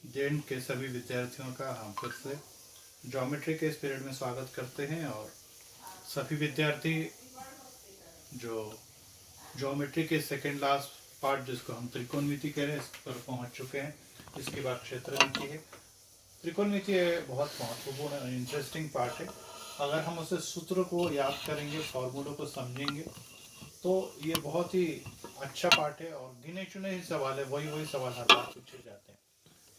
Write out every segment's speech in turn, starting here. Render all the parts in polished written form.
JN के सभी विद्यार्थियों का हम फिर से ज्योमेट्री के इस पीरियड में स्वागत करते हैं। और सभी विद्यार्थी जो ज्योमेट्री के सेकेंड लास्ट पार्ट जिसको हम त्रिकोणमिति कह रहे हैं इस पर पहुंच चुके हैं। इसके बाद क्षेत्रमिति है। त्रिकोणमिति बहुत महत्वपूर्ण और इंटरेस्टिंग पार्ट है। अगर हम उसे सूत्र को याद करेंगे, फॉर्मूलों को समझेंगे तो ये बहुत ही अच्छा पार्ट है। और गिने चुने ही सवाल है, वही सवाल हर बार पूछे जाते हैं।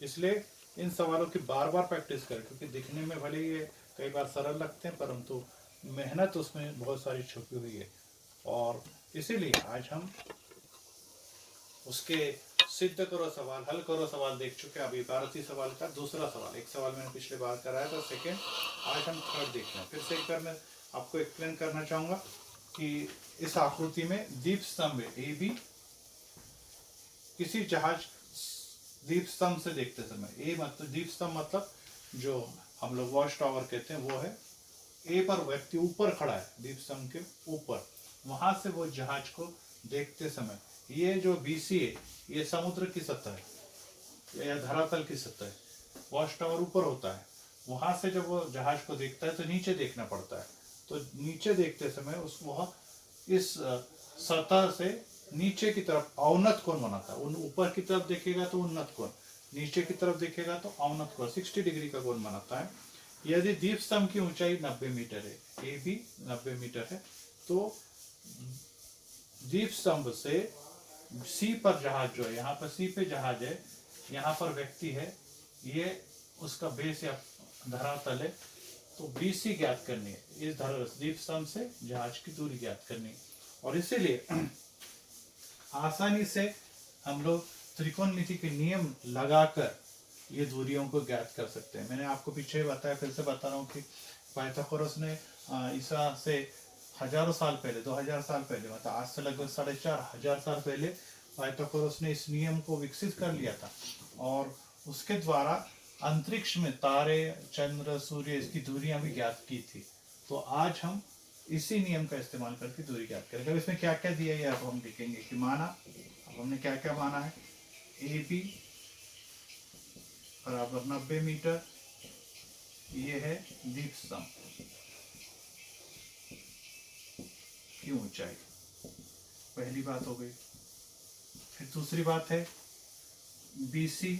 इसलिए इन सवालों की बार बार प्रैक्टिस करें, क्योंकि दिखने में भले ये कई बार सरल लगते हैं परंतु मेहनत उसमें बहुत सारी छुपी हुई है। और इसीलिए आज हम उसके सिद्ध करो सवाल, हल करो सवाल देख चुके हैं। अभी 12 सवाल का दूसरा सवाल, एक सवाल मैंने पिछले बार कराया था सेकेंड, आज हम थर्ड देख रहे हैं। फिर से एक बार मैं आपको एक्सप्लेन करना चाहूँगा कि इस आकृति में दीप स्तंभ है ए बी। किसी जहाज दीप स्तंभ से देखते समय, ए मतलब दीप स्तंभ मतलब जो हम लोग वॉच टावर कहते हैं वो है। ए पर व्यक्ति ऊपर खड़ा है, दीप स्तंभ के ऊपर, वहां से वो जहाज को देखते समय ये जो बीसी है ये समुद्र की सतह है या धरातल की सतह है। वॉच टावर ऊपर होता है, वहां से जब वो जहाज को देखता है तो नीचे देखना पड़ता है। तो नीचे देखते समय उस वह इस सतह से नीचे की तरफ अवनत कोण बनाता है। ऊपर की तरफ देखेगा तो उन्नत कोण, नीचे की तरफ देखेगा तो अवनत कोण 60 डिग्री का कोण बनाता है। यदि दीप स्तंभ की ऊंचाई 90 मीटर है, ए बी 90 मीटर है, तो दीप स्तंभ से सी पर जहाज जो है, यहाँ पर सी पे जहाज है, यहाँ पर व्यक्ति है, ये उसका बेस या धरातल है। तो बीसी ज्ञात करनी है, इस दीप स्तंभ से जहाज की दूरी ज्ञात करनी है। और इसीलिए आसानी से हम लोग त्रिकोणमिति के नियम लगाकर ये दूरियों को ज्ञात कर सकते हैं। मैंने आपको पीछे बताया, फिर से बता रहा हूँ कि पाइथागोरस ने ईसा से हजारों साल पहले, 2000 साल पहले, मतलब आज से लगभग 4500 साल पहले पाइथागोरस ने इस नियम को विकसित कर लिया था। और उसके द्वारा अंतरिक्ष में तारे, चंद्र, सूर्य, इसकी दूरियां भी ज्ञात की थी। तो आज हम इसी नियम का इस्तेमाल करके दूरी ज्ञात करेंगे। अब इसमें क्या क्या दिया है अब हम देखेंगे कि माना, अब हमने क्या क्या माना है। ए बी बराबर 90 मीटर, ये है दीप स्तंभ की ऊंचाई, पहली बात हो गई। फिर दूसरी बात है BC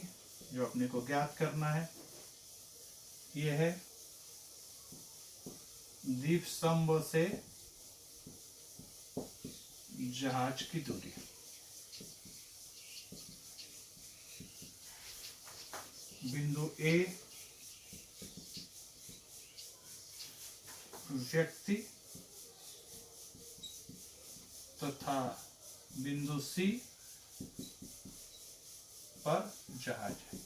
जो अपने को ज्ञात करना है, ये है दीप स्तंभ से जहाज की दूरी। बिंदु A व्यक्ति तथा बिंदु C पर जहाज है।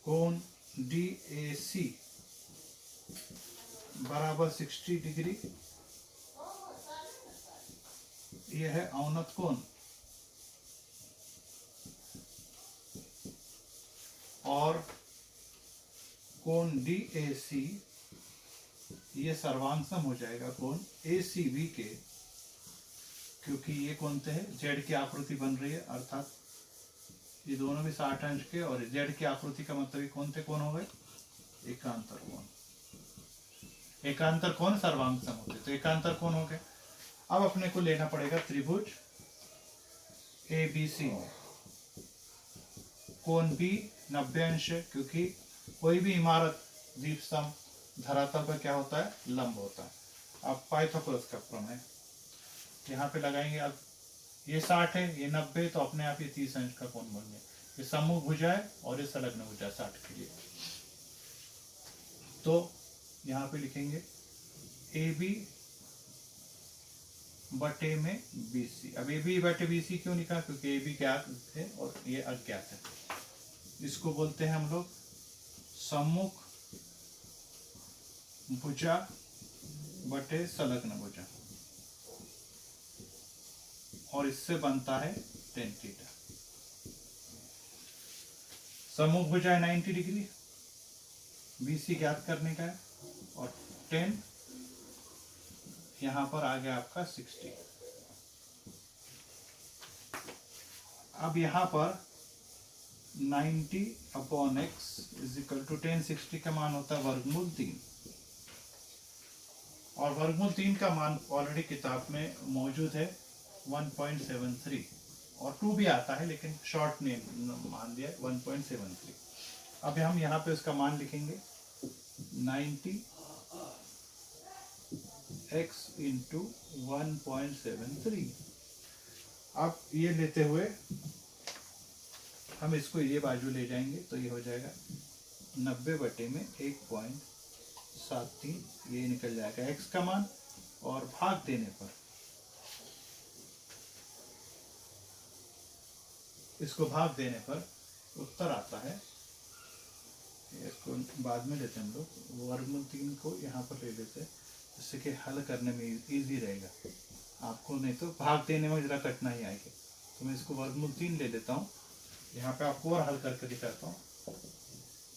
कोण DAC बराबर 60 डिग्री, यह है अवनत कोण। और कोण DAC ये सर्वांसम हो जाएगा कोण ACB के, क्योंकि ये कोण है जेड की आकृति बन रही है, अर्थात ये दोनों भी 60 अंश के, और जेड की आकृति का मतलब ये कौन थे कोण हो गए, एकांतर कोण। एकांतर कोण सर्वांसम होते, तो एकांतर कोण हो गए। अब अपने को लेना पड़ेगा त्रिभुज ABC में कोण B 90 अंश है, क्योंकि कोई भी इमारत दीप स्तंभ धरातल पर क्या होता है, लंब होता है। अब पाइथागोरस का प्रमेय यहाँ पे लगाएंगे। अब ये 60 है, ये 90, तो अपने आप ये 30 अंश का कोण बन गया। ये सम्मुख भुजा है और ये संलग्न भुजा है 60 के लिए। तो यहाँ पे लिखेंगे AB बटे में BC। अब AB बटे BC क्यों लिखा, क्योंकि AB ज्ञात है और ये अज्ञात है। इसको बोलते हैं हम लोग सम्मुख भुजा बटे संलग्न भुजा, और इससे बनता है tan थीटा। सम्मुख भुजा है 90 डिग्री, BC ज्ञात करने का है, और tan यहाँ पर आ गया आपका 60। अब यहाँ पर 90/x इज इक्वल टू 1060 का मान होता है वर्गमूल 3, और वर्गमूल 3 का मान ऑलरेडी किताब में मौजूद है 1.73, और 2 भी आता है लेकिन शॉर्ट नेम मान दिया 1.73। अब हम यहाँ पे उसका मान लिखेंगे 90x इंटू 1.73। अब ये लेते हुए हम इसको ये बाजू ले जाएंगे तो ये हो जाएगा 90/1.73, ये निकल जाएगा x का मान, और भाग देने पर इसको भाग देने पर उत्तर आता है, इसको बाद में लेते हैं हम लोग, वर्गमूल 3 को यहाँ पर ले लेते हैं जिससे कि हल करने में इजी रहेगा आपको, नहीं तो भाग देने में जरा कठिनाई आएगी। तो मैं इसको वर्गमूल 3 ले लेता हूँ, यहाँ पे आपको और हल करके दिखाता हूँ।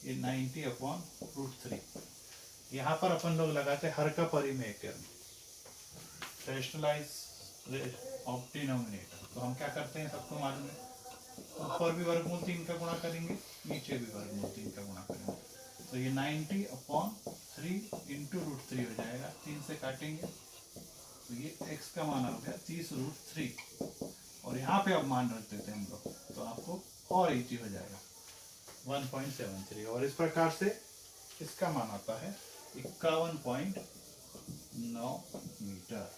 ये 90/√3, यहाँ पर अपन लोग लगाते हैं हर का परिमेय क्रम, रैशनलाइज ऑफ डिनोमिनेटर। तो हम क्या करते हैं, सबको मालूम है, ऊपर भी वर्गमूल 3 का गुणा करेंगे, नीचे भी वर्गमूल 3 का गुणा करेंगे, तो ये 90/3 इंटू √3 हो जाएगा। 3 से काटेंगे तो ये x का मान आ गया 30√3, और यहाँ पे अब मान रख देते हैं हम लोग, तो आपको और इजी हो जाएगा 1.73, और इस प्रकार से इसका मान आता है 51.9 मीटर।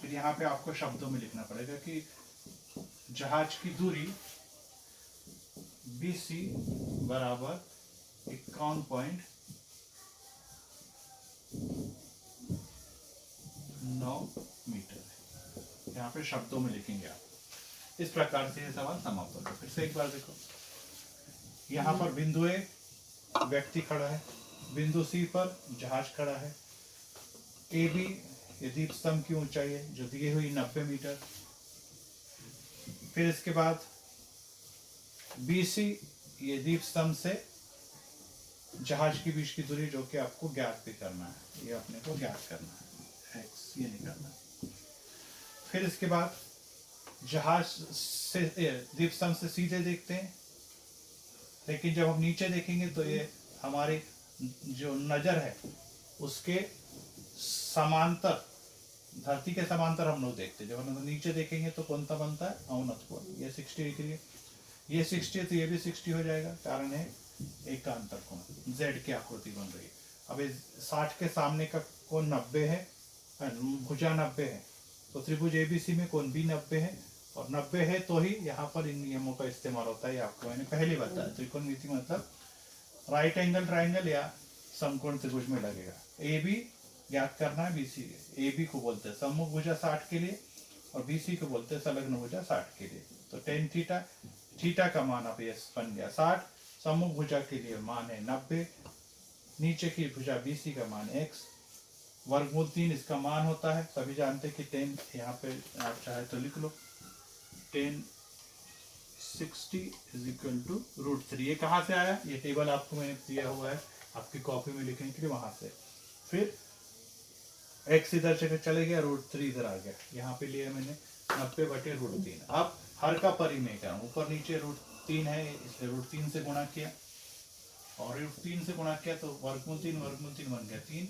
फिर यहाँ पे आपको शब्दों में लिखना पड़ेगा कि जहाज की दूरी BC बराबर 51.9 मीटर है। यहाँ पे शब्दों में लिखेंगे आप। इस प्रकार से ये सवाल समाप्त होगा। फिर से एक बार देखो, यहाँ पर बिंदु ए व्यक्ति खड़ा है, बिंदु सी पर जहाज खड़ा है, AB ये दीप स्तंभ की ऊंचाई है जो दी हुई 90 मीटर। फिर इसके बाद BC ये दीप स्तंभ से जहाज के बीच की दूरी जो कि आपको ज्ञात भी करना है, ये अपने को ज्ञात करना है, x ये निकालना है। फिर इसके बाद जहाज से दीप स्तंभ से सीधे देखते हैं, लेकिन जब हम नीचे देखेंगे तो ये हमारी जो नजर है उसके समांतर, धरती के समांतर हम लोग देखते हैं। जब हम नीचे देखेंगे तो कौन सा बनता है, अवनत कोण। ये 60 डिग्री है, ये 60 है तो ये भी 60 हो जाएगा, कारण है एकांतर कोण, Z की आकृति बन रही है। अब इस 60 के सामने का कोण 90 है, भुजा 90 है, तो त्रिभुज ABC में कोण भी 90 है, और 90 है तो ही यहाँ पर इन नियमों का इस्तेमाल होता है। आपको मैंने पहले बताया, त्रिकोणमिति मतलब राइट एंगल ट्राइंगल या समकोण त्रिभुज में लगेगा। AB ज्ञात करना है BC, AB को बोलते हैं सम्मुख भुजा 60 के लिए, और BC को बोलते हैं संलग्न भुजा 60 के लिए। तो tan थीटा, थीटा का मान अब ये बन गया 60, सम्मुख भुजा के लिए मान है 90, नीचे की भुजा BC का मान x, वर्गमूल 3 इसका मान होता है। सभी जानते हैं कि 10, यहाँ पे आप चाहे तो लिख लो 1060 इज इक्वल टू √3। ये कहाँ से आया, ये टेबल आपको मैंने दिया हुआ है आपकी कॉपी में लिखने के लिए, वहां से। फिर x इधर से चले गया, √3 इधर आ गया, यहाँ पे लिया मैंने 90/√3। अब हर का परिमेय क्रम, ऊपर नीचे √3 है इसलिए √3 से गुणा किया, और √3 से गुणा किया तो वर्गमूल 3 बन गया 3,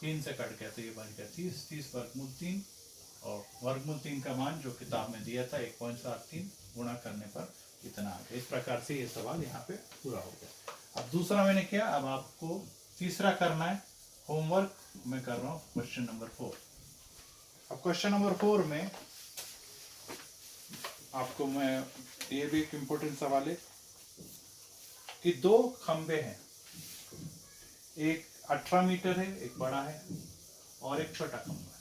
3 से कट गया तो ये बन गया 30, 30 वर्गमूल 3, और वर्गमूल 3 का मान जो किताब में दिया था 1.73 गुणा करने पर इतना आ गया। इस प्रकार से ये सवाल यहाँ पे पूरा हो गया। अब दूसरा मैंने किया, अब आपको तीसरा करना है। होमवर्क मैं कर रहा हूँ क्वेश्चन नंबर 4। अब क्वेश्चन नंबर 4 में आपको मैं, ये भी एक इम्पोर्टेंट सवाल है कि 2 खंबे हैं, एक 18 मीटर है, एक बड़ा है, और एक छोटा खंबा है।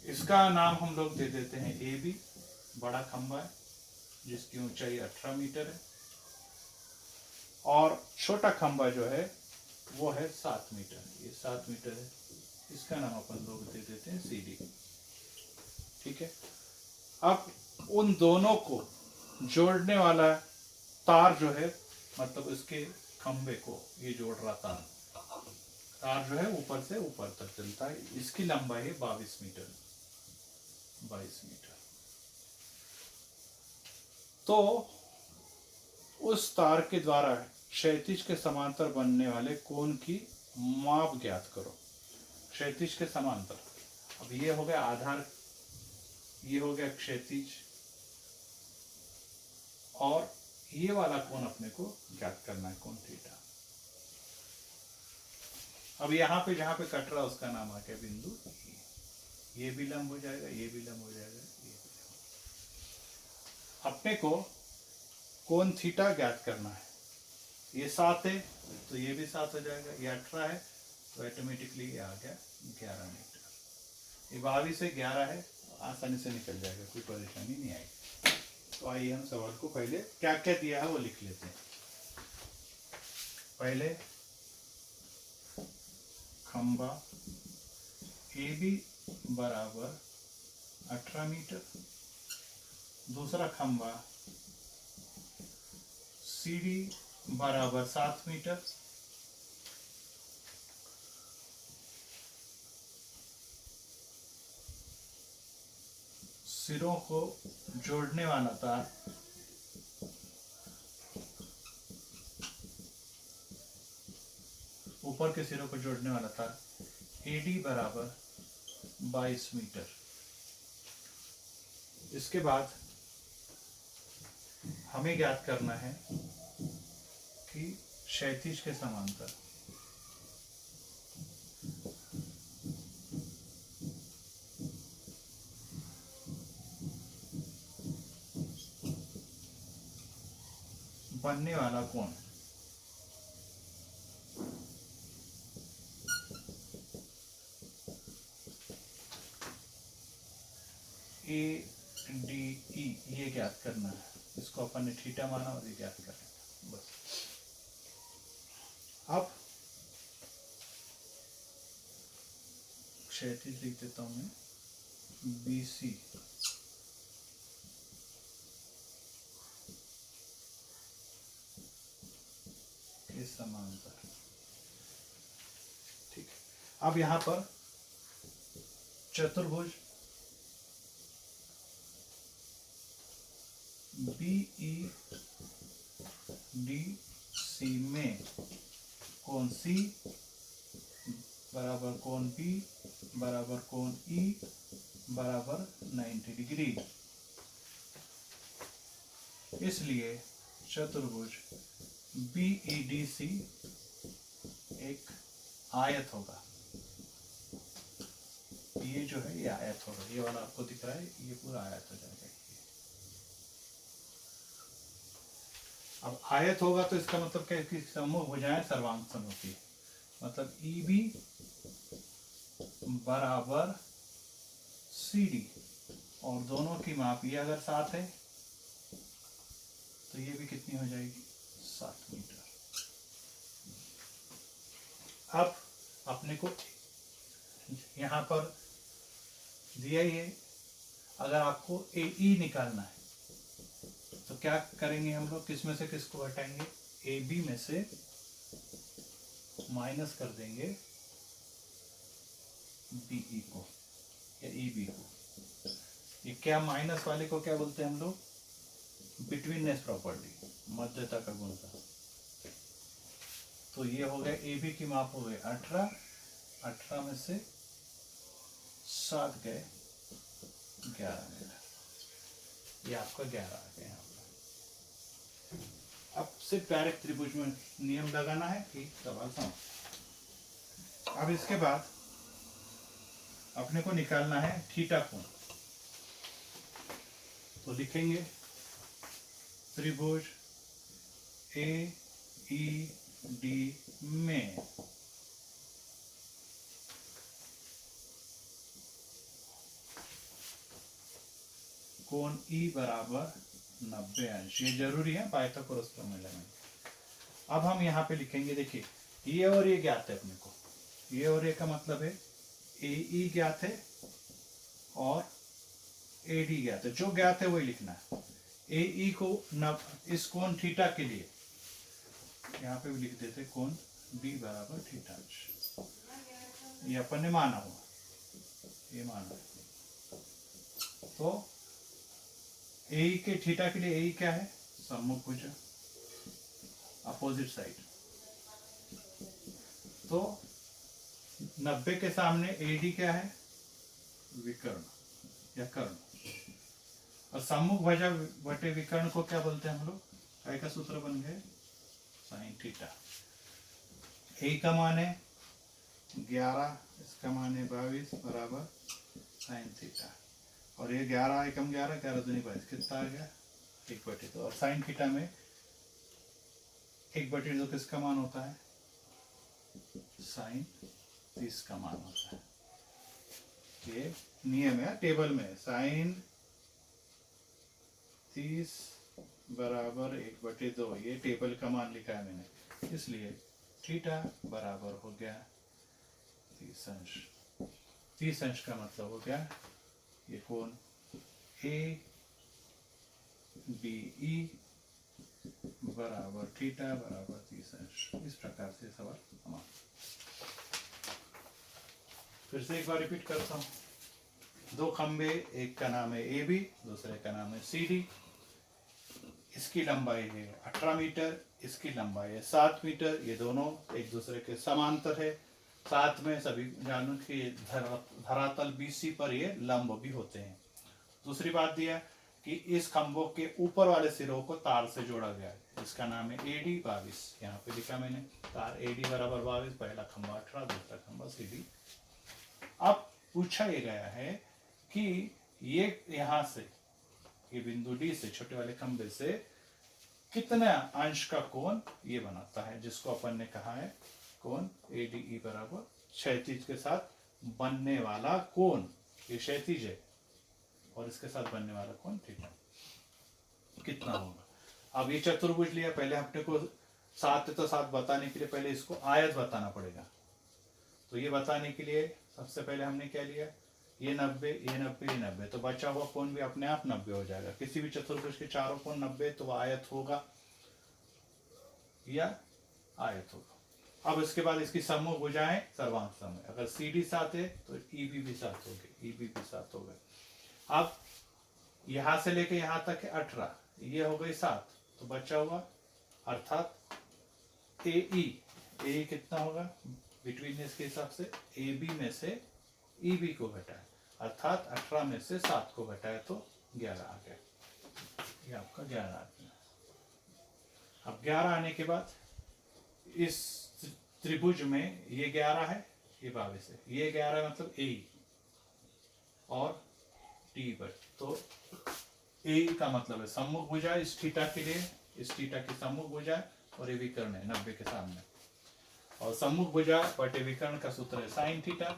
इसका नाम हम लोग दे देते हैं AB, बड़ा खंबा है जिसकी ऊंचाई 18 मीटर है, और छोटा खंबा जो है वो है 7 मीटर, ये 7 मीटर है, इसका नाम अपन लोग दे देते हैं CD। ठीक है, अब उन दोनों को जोड़ने वाला तार जो है, मतलब उसके खंबे को ये जोड़ रहा तार, तार जो है ऊपर से ऊपर तक चलता है। इसकी लंबाई है 22 मीटर। 22 मीटर। तो उस तार के द्वारा क्षैतिज के समांतर बनने वाले कोण की माप ज्ञात करो। क्षैतिज के समांतर, अब ये हो गया आधार, ये हो गया क्षैतिज, और ये वाला कोण अपने को ज्ञात करना है, कोण थीटा। अब यहाँ पे जहां पे कट रहा है उसका नाम आ गया बिंदु। ये भी लंब हो जाएगा, ये भी लंब हो जाएगा, ये भी लंब। अपने को कोण थीटा ज्ञात करना है। ये 7 है तो ये भी 7 हो जाएगा, ये 18 है तो ऑटोमेटिकली ये आ गया 11 मीटर। ये 22 से 11 है, आसानी से निकल जाएगा, कोई परेशानी नहीं आएगी। तो आइए हम सवाल को पहले क्या क्या दिया है वो लिख लेते हैं। पहले खंबा AB बराबर 18 मीटर, दूसरा खंबा CD बराबर 7 मीटर, सिरों को जोड़ने वाला तार ऊपर के सिरों को जोड़ने वाला तार AD बराबर 22 मीटर। इसके बाद हमें ज्ञात करना है कि क्षैतिज के समांतर बनने वाला कोण ADE, ये ज्ञात करना है। इसको अपन ने थीटा माना और ये ज्ञात करेंगे बस। अब क्षैतिज लिख देता हूं मैं, BC के समांतर। ठीक है, अब यहां पर चतुर्भुज BEDC में कोण C बराबर कोण B बराबर कोण E बराबर 90 डिग्री। इसलिए चतुर्भुज BEDC एक आयत होगा। ये जो है ये आयत होगा, ये वाला आपको दिख रहा है, ये पूरा आयत हो जाएगा। अब आयत होगा तो इसका मतलब क्या है कि समूह भुजाएं सर्वांग समहोती है। मतलब EB बराबर CD, और दोनों की माप ये अगर 7 है तो ये भी कितनी हो जाएगी, 7 मीटर। अब अपने को यहाँ पर दिया ही है, अगर आपको AE निकालना है तो क्या करेंगे हम लोग, किस में से किसको हटाएंगे, AB में से माइनस कर देंगे BE को या EB को। ये क्या, माइनस वाले को क्या बोलते हैं हम लोग, बिटवीननेस प्रॉपर्टी, मध्यता का गुण था। तो ये हो गया AB की माप हो गई 18, 18 में से 7 गए 11 मीटर, ये आपका 11 आ गया यहाँ पर। अब सिर्फ डायरेक्ट त्रिभुज में नियम लगाना है कि सवाल समझ। अब इसके बाद अपने को निकालना है थीटा कोण। तो लिखेंगे त्रिभुज AED में कोण E बराबर 90 अंश। ये जरूरी है पाइथागोरस प्रमेय में। अब हम यहाँ पे लिखेंगे, देखिए ये और ये ज्ञात है अपने को, ये और ये का मतलब है AE ज्ञात है और AD ज्ञात है। जो ज्ञात है वही लिखना है। AE को इस कोण थीटा के लिए यहाँ पे भी लिख देते कोण B बराबर थीटा अंश। ये अपन ने माना हुआ, ये माना। तो ए के थीटा के लिए ए क्या है, सम्मुख भुजा, अपोजिट साइड। तो 90 के सामने एडी क्या है, विकर्ण या कर्ण। और सम्मुख भुजा बटे विकर्ण को क्या बोलते हैं हम लोग, काय का सूत्र बन गए, साइन थीटा। ए का मान है 11, इसका मान है 22 बराबर साइन थीटा। और ये 11 एकम 11, 11 दूनी 22, कितना आ गया 1/2। और साइन थीटा में 1/2 किसका मान होता है, साइन 30 का मान होता है। ये नियम है टेबल में, साइन 30 बराबर 1/2, ये टेबल का मान लिखा है मैंने, इसलिए थीटा बराबर हो गया 30 अंश। 30 अंश का मतलब हो गया ये कोण ए बी ई बराबर थीटा बराबर 30 अंश। इस प्रकार से सवाल हमारा। फिर से एक बार रिपीट करता हूँ। दो खंबे, एक का नाम है ए बी, दूसरे का नाम है सी डी। इसकी लंबाई है 18 मीटर, इसकी लंबाई है 7 मीटर। ये दोनों एक दूसरे के समांतर है। साथ में सभी जानो कि धरातल BC पर ये लंब भी होते हैं। दूसरी बात दिया कि इस खंभों के ऊपर वाले सिरों को तार से जोड़ा गया है। इसका नाम है AD 22, यहाँ पे लिखा मैंने, तार AD बराबर 22, पहला खंभा 18, दूसरा खंभा CD। अब पूछा ये गया है कि ये यहाँ से, ये बिंदु D से, छोटे वाले खंभे से कितना अंश का कोण ये बनाता है, जिसको अपन ने कहा है कोण ADE बराबर क्षैतिज के साथ बनने वाला कोण। ये क्षैतिज है और इसके साथ बनने वाला कोण थीटा कितना होगा। अब ये चतुर्भुज लिया, पहले अपने को 7 तो 7 बताने के लिए पहले इसको आयत बताना पड़ेगा। तो ये बताने के लिए सबसे पहले हमने क्या लिया, ये 90, ये 90, ये 90, तो बचा हुआ कोण भी अपने आप 90 हो जाएगा। किसी भी चतुर्भुज के चारों कोण 90, तो वह आयत होगा या आयत होगा। अब इसके बाद इसकी सम्मुख भुजाएं सर्वांग सम है। अगर CD 7 है तो EB भी 7 हो गए, EB भी 7 हो गए। अब यहां से लेके यहां तक है 18, ये हो गई 7, तो बचा हुआ अर्थात AE कितना होगा, बिटवीन इसके हिसाब से AB में से EB को घटाए, अर्थात 18 में से 7 को घटाए तो 11 आ गया। ये आपका 11 आ गया। अब 11 आने के बाद इस त्रिभुज में ये 11 है, ये 22 है, ये 11 मतलब A और D पर, तो A का मतलब है सम्मुख भुजा इस थीटा के लिए, इस थीटा की सम्मुख भुजा, और ये विकर्ण है 90 के सामने। और सम्मुख भुजा बटे विकर्ण का सूत्र है साइन थीटा।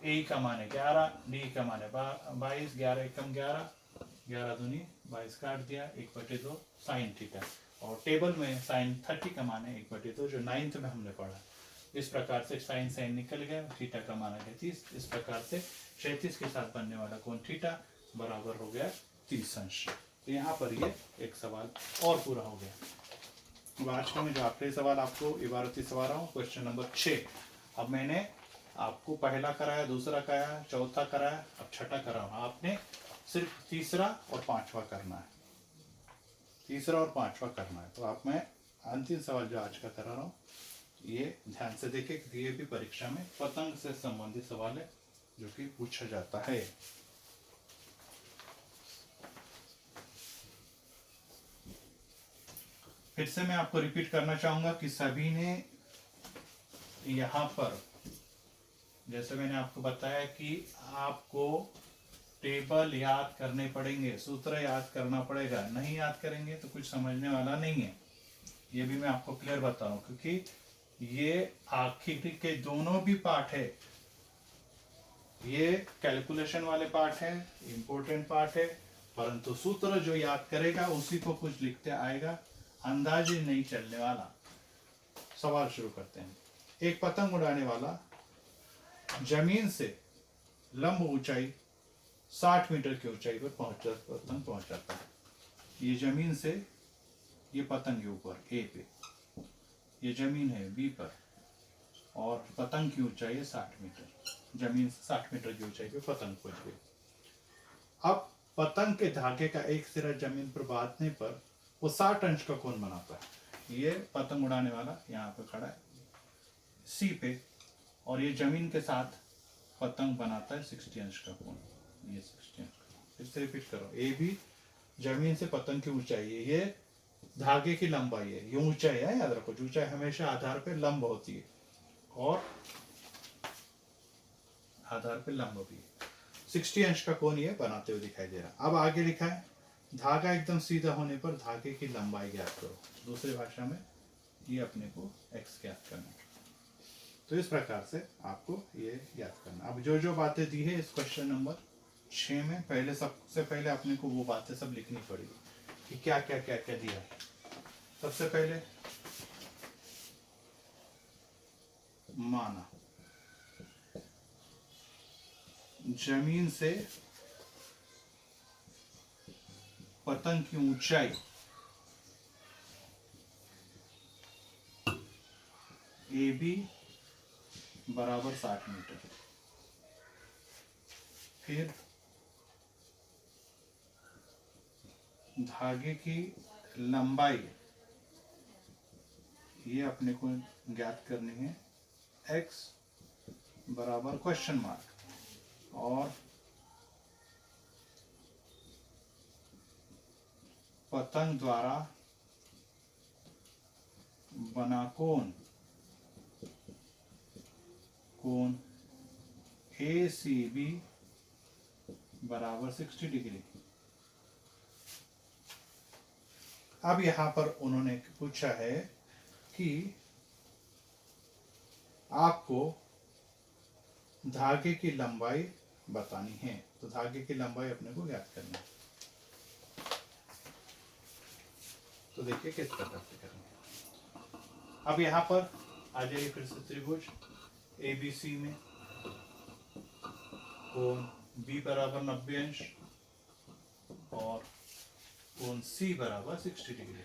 A का मान है 11, D का मान है 22, 11 एकम 11, 11 दूनी 22 काट दिया, 1/2 साइन थीटा। और टेबल में साइन 30 का मान है 1/2, जो 9th में हमने पढ़ा। इस प्रकार से साइन साइन निकल गया, थीटा का मान है 30। इस प्रकार से क्षैतिज के साथ बनने वाला कोण थीटा बराबर हो गया 30 अंश। तो यहाँ पर ये एक सवाल और पूरा हो गया। अब आज का मैं जो आखिरी सवाल आपको इबारती सवाल रहा हूँ, क्वेश्चन नंबर 6। अब मैंने आपको पहला कराया, दूसरा कराया, चौथा कराया, अब छठा करा हूँ। आपने सिर्फ तीसरा और पांचवा करना है, तीसरा और पांचवा करना है। तो आप मैं अंतिम सवाल जो आज का करा रहा हूँ, ये ध्यान से देखें कि ये भी परीक्षा में पतंग से संबंधित सवाल है जो कि पूछा जाता है। फिर से मैं आपको रिपीट करना चाहूंगा कि सभी ने यहाँ पर, जैसे मैंने आपको बताया कि आपको टेबल याद करने पड़ेंगे, सूत्र याद करना पड़ेगा। नहीं याद करेंगे तो कुछ समझने वाला नहीं है। ये भी मैं आपको क्लियर बता रहा हूँ, क्योंकि ये आखिर के दोनों भी पार्ट है। ये कैलकुलेशन वाले पार्ट है, इंपॉर्टेंट पार्ट है, परंतु सूत्र जो याद करेगा उसी को कुछ लिखते आएगा, अंदाजे नहीं चलने वाला। सवाल शुरू करते हैं। एक पतंग उड़ाने वाला जमीन से लंब ऊंचाई 60 मीटर की ऊंचाई पर पतंग पहुंचाता है। ये जमीन से, ये पतंग के ऊपर A पे, ये जमीन है B पर, और पतंग की ऊंचाई है 60 मीटर, जमीन से 60 मीटर की ऊंचाई पे पतंग पहुंच गई। अब पतंग के धागे का एक सिरा जमीन पर बांधने पर वो 60 अंश का कोण बनाता है। ये पतंग उड़ाने वाला यहाँ पे खड़ा है सी पे, और ये जमीन के साथ पतंग बनाता है 60 अंश का कोण, ये 60 अंश का। फिर से रिपीट करो, ए बी जमीन से पतंग की ऊंचाई है, ये धागे की लंबाई है, ये ऊंचाई है, याद रखो ऊंचाई हमेशा आधार पे लंब होती है और आधार पे लंब भी है। 60 अंश का कोण ये बनाते हुए दिखाई दे रहा। अब आगे लिखा है धागा एकदम सीधा होने पर धागे की लंबाई ज्ञात करो। दूसरी भाषा में ये अपने को x ज्ञात करना है। तो इस प्रकार से आपको ये याद करना। अब जो जो बातें दी है इस क्वेश्चन नंबर 6 में, पहले सबसे पहले अपने को वो बातें सब लिखनी पड़ेगी कि क्या क्या क्या क्या दिया है। सबसे पहले माना जमीन से पतंग की ऊंचाई ए बी बराबर 60 मीटर। फिर धागे की लंबाई ये अपने को ज्ञात करनी है, x बराबर क्वेश्चन मार्क, और पतंग द्वारा बना कोण ACB बराबर 60 डिग्री। अब यहां पर उन्होंने पूछा है कि आपको धागे की लंबाई बतानी है, तो धागे की लंबाई अपने को ज्ञात करनी है। तो देखिए किस प्रकार से करेंगे। अब यहां पर आ जाइए फिर से त्रिभुज ABC में कोण B बराबर 90 अंश और कोण C बराबर 60 डिग्री।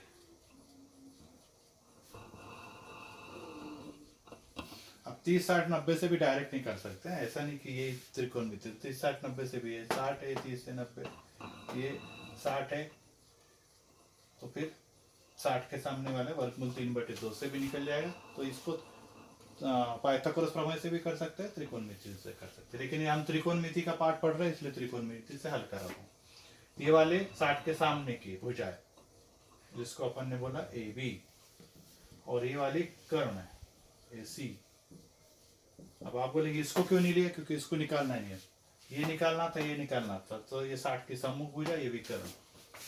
अब 30 60 90 से भी डायरेक्ट नहीं कर सकते हैं, ऐसा नहीं कि ये त्रिकोणमिति 30 60 90 से भी है, 60 है 30 से 90 ये 60 है, तो फिर 60 के सामने वाले वर्गमूल 3/2 से भी निकल जाएगा। तो इसको पाइथागोरस प्रमेय से भी कर सकते हैं, त्रिकोणमिति से कर सकते हैं, लेकिन ये हम त्रिकोणमिति का पाठ पढ़ रहे हैं इसलिए त्रिकोणमिति से हल कर रहा हूँ। ये वाले 60 के सामने की भुजा है जिसको अपन ने बोला AB, और ये वाली कर्ण है AC। अब आप बोलेंगे इसको क्यों नहीं लिया, क्योंकि इसको निकालना नहीं है, ये निकालना था ये निकालना था, तो ये 60 की सम्मुख भुजा, ये भी कर्ण,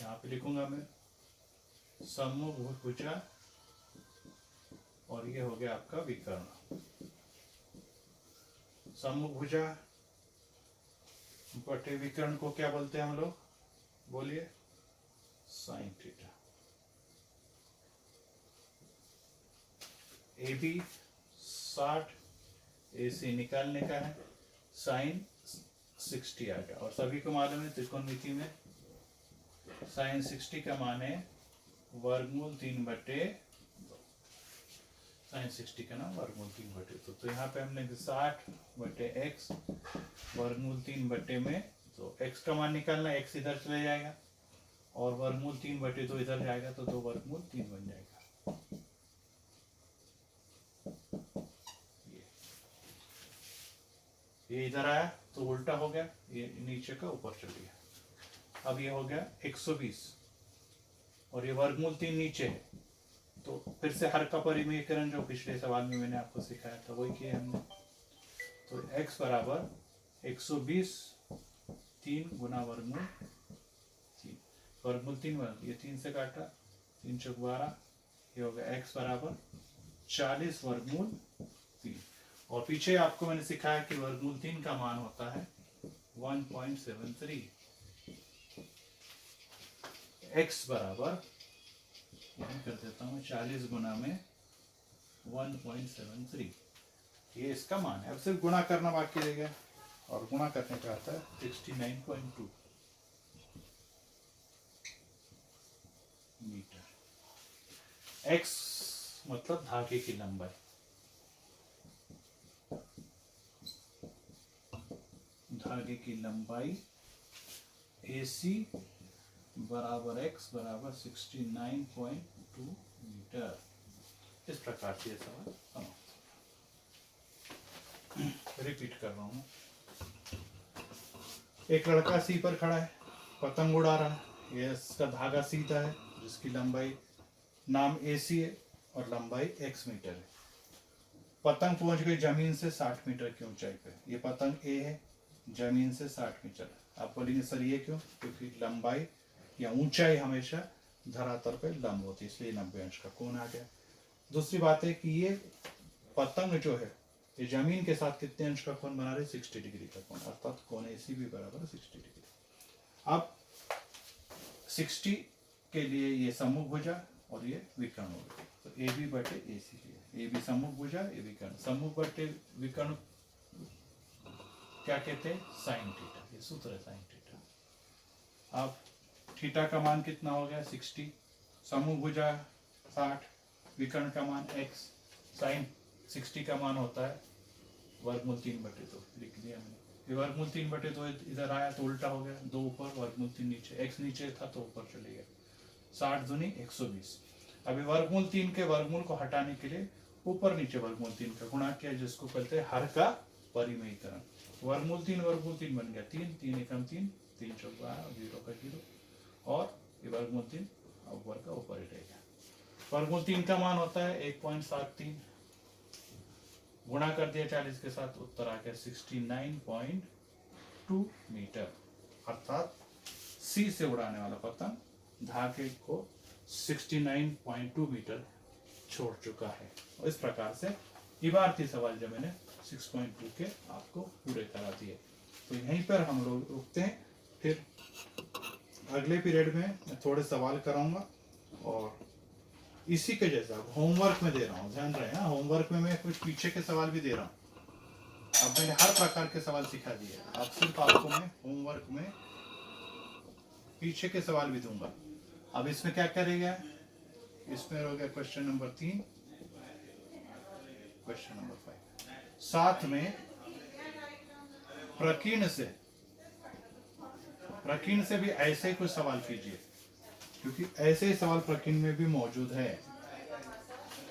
यहाँ पे लिखूंगा मैं सम्मुख भुजा, और ये हो गया आपका विकर्ण। सम्मुख भुजा बटे विकर्ण को क्या बोलते हैं हम लोग, बोलिए साइन थीटा। AB 60, AC निकालने का है, साइन 60 आ गया। और सभी को मालूम है त्रिकोणमिति में साइन 60 का मान है वर्गमूल 3/2, साइन 60 का नाम वर्गमूल 3/2। तो यहाँ पे हमने 60/x वर्गमूल 3/2 में, तो x का मान निकालना, x इधर चले जाएगा और वर्गमूल 3/2 इधर जाएगा, तो 2 वर्गमूल 3 बन जाएगा। ये इधर आया तो उल्टा हो गया, ये नीचे का ऊपर चल गया। अब ये हो गया 120 और ये वर्गमूल 3 नीचे है, तो फिर से हर का परिमेयकरण जो पिछले सवाल में मैंने आपको सिखाया था वही किया हमने। तो x बराबर 120 3 गुना वर्गमूल 3, वर्गमूल 3 वर्ग, ये 3 से काटा, 3 चौक 12, ये हो गया x बराबर 40 वर्गमूल 3। और पीछे आपको मैंने सिखाया कि वर्गमूल 3 का मान होता है 1.73। x बराबर कर देता हूँ 40 गुना में 1.73, ये इसका मान है। अब सिर्फ गुणा करना बाकी रह गया, और गुणा करने का आता है 69.2 मीटर। x मतलब धागे की लंबाई, धागे की लंबाई AC बराबर x बराबर 69.2 मीटर। इस प्रकार से ये सवाल समाप्त। रिपीट कर रहा हूं। एक लड़का सी पर खड़ा है, पतंग उड़ा रहा है। ये इसका धागा सीधा है जिसकी लंबाई नाम AC है और लंबाई x मीटर है। पतंग पहुंच गई जमीन से 60 मीटर की ऊंचाई पे। ये पतंग A है, जमीन से 60 मीटर। आप बोलेंगे सर ये क्यों? क्योंकि लंबाई या ऊंचाई हमेशा धरातल पे लंब होती है, इसलिए 90 अंश का कोण आ गया। दूसरी बात है कि ये पतंग जो है ये जमीन के साथ कितने अंश का कोण बना रहे? 60 डिग्री का कोण, अर्थात कोण AC भी बराबर 60 डिग्री। अब 60 के लिए ये सम्मुख भुजा और ये विकर्ण हो गया, तो AB बटे AC लिया। AB सम्मुख भुजा, ये विकर्ण। सम्मुख बटे विकर्ण क्या कहते हैं? Sine theta. ये सूत्र है साइन थीटा। अब थीटा का मान कितना हो गया? 60। सम्मुख भुजा 60, विकर्ण का मान x। साइन 60 का मान होता है वर्गमूल 3/2। लिख दिया मैंने। ये वर्गमूल 3/2 इधर आया तो उल्टा हो गया, 2 ऊपर वर्गमूल 3 नीचे। x नीचे था तो ऊपर चले गया। 60 दूनी 120। अभी वर्गमूल 3 के वर्गमूल को हटाने के लिए ऊपर नीचे वर्गमूल 3 का गुणा किया, जिसको कहते हैं हर का परिमेयीकरण। वर्गमूल 3 बन गया 3, 3 एकम 3, 3 चौका 0 का 0, और ये वर्गमूल 3 ऊपर का ऊपर ही रहेगा। वर्गमूल 3 का मान होता है 1.73। गुणा कर दिया 40 के साथ, उत्तर आ गया 69.2 मीटर। अर्थात C से उड़ाने वाला पतंग धागे को 69.2 मीटर छोड़ चुका है। और इस प्रकार से इबारती सवाल जो मैंने 6.2 के आपको पूरे करा दिए। तो यहीं पर हम लोग रुकते हैं, फिर अगले पीरियड में मैं थोड़े सवाल कराऊंगा और इसी के जैसा होमवर्क में दे रहा हूँ, ध्यान रहे। हाँ, होमवर्क में मैं कुछ पीछे के सवाल भी दे रहा हूँ। अब मैंने हर प्रकार के सवाल सिखा दिए। अब सिर्फ आपको मैं होमवर्क में पीछे के सवाल भी दूंगा। अब इसमें क्या करेगा? इसमें हो गया क्वेश्चन नंबर 3, क्वेश्चन नंबर 5। साथ में प्रकीर्ण से भी ऐसे कुछ सवाल कीजिए, क्योंकि ऐसे ही सवाल प्रकीर्ण में भी मौजूद है।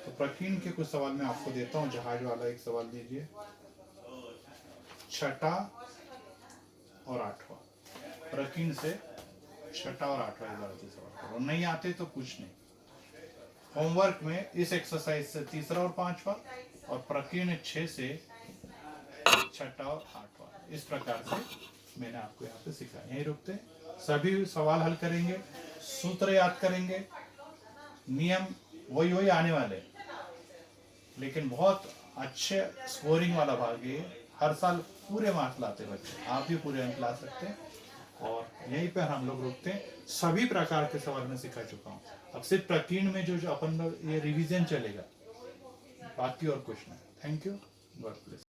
तो प्रकीर्ण के कुछ सवाल मैं आपको देता हूं। जहाज वाला एक सवाल दीजिए, 6ठा और 8वां। प्रकीर्ण से 6ठा और 8वां इबारती सवाल करो। नहीं आते तो कुछ नहीं। होमवर्क में इस एक्सरसाइज से 3रा और 5वां, और प्रकीर्ण 6 से 6ठा और 8वां। इस प्रकार से मैंने आपको यहाँ पे सिखाया। यहीं रुकते हैं। सभी सवाल हल करेंगे, सूत्र याद करेंगे, नियम वही आने वाले, लेकिन बहुत अच्छे स्कोरिंग वाला भाग है। हर साल पूरे मार्क्स लाते बच्चे, आप भी पूरे अंक ला सकते हैं। और यहीं पर हम लोग रुकते हैं। सभी प्रकार के सवाल मैं सिखा चुका हूँ। अब सिर्फ प्रकीर्ण में जो अपन लोग ये रिवीजन चलेगा, बाकी और कुछ नहीं। Thank you, God bless.